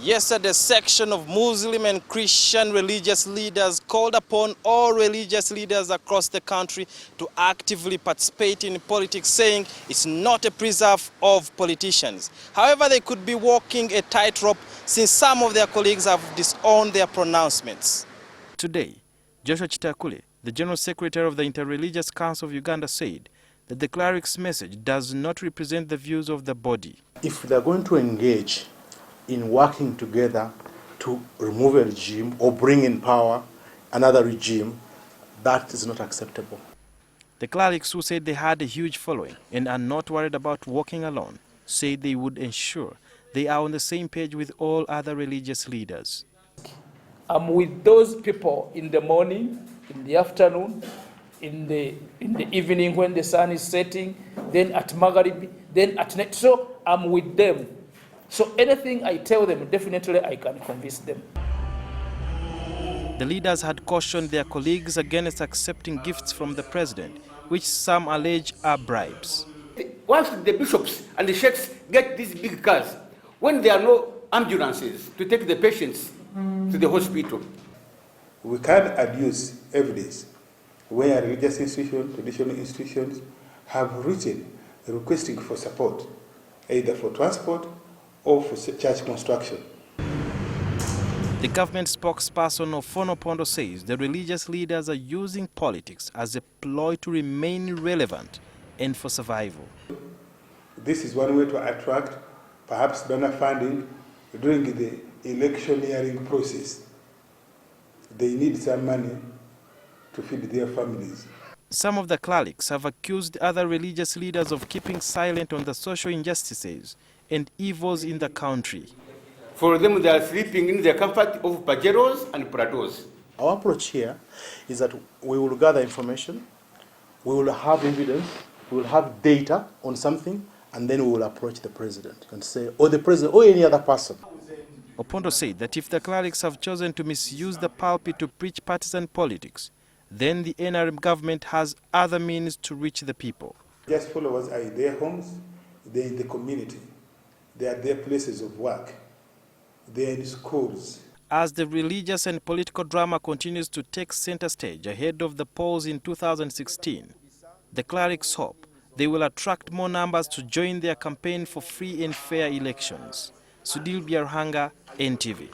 Yesterday, a section of Muslim and Christian religious leaders called upon all religious leaders across the country to actively participate in politics, saying it's not a preserve of politicians. However, they could be walking a tightrope since some of their colleagues have disowned their pronouncements. Today, Joshua Kitakule, the General Secretary of the Inter-religious Council of Uganda, said that the cleric's message does not represent the views of the body. If they're going to engage in working together to remove a regime or bring in power another regime, that is not acceptable. The clerics, who said they had a huge following and are not worried about walking alone, said they would ensure they are on the same page with all other religious leaders. I'm with those people in the morning, in the afternoon, in the evening when the sun is setting, then at Maghrib, then at night. So I'm with them. So anything I tell them, definitely I can convince them. The leaders had cautioned their colleagues against accepting gifts from the president, which some allege are bribes. Once the bishops and the sheikhs get these big cars, when there are no ambulances to take the patients to the hospital, we can adduce evidence where religious institutions, traditional institutions have written requesting for support, either for transport or for church construction. The government spokesperson Ofwono Opondo says the religious leaders are using politics as a ploy to remain relevant and for survival. This is one way to attract perhaps donor funding during the electioneering process. They need some money to feed their families. Some of the clerics have accused other religious leaders of keeping silent on the social injustices and evils in the country. for them they are sleeping in the comfort of pajeros and prados. Our approach here is that we will gather information, we will have evidence, we will have data on something, and then we will approach the president and say, or the president, or any other person. Opondo said that if the clerics have chosen to misuse the pulpit to preach partisan politics, then the NRM government has other means to reach the people. Just followers are in their homes, they're in the community, they are their places of work, they are in schools. As the religious and political drama continues to take center stage ahead of the polls in 2016, the clerics hope they will attract more numbers to join their campaign for free and fair elections. Sudil Biarhanga, NTV.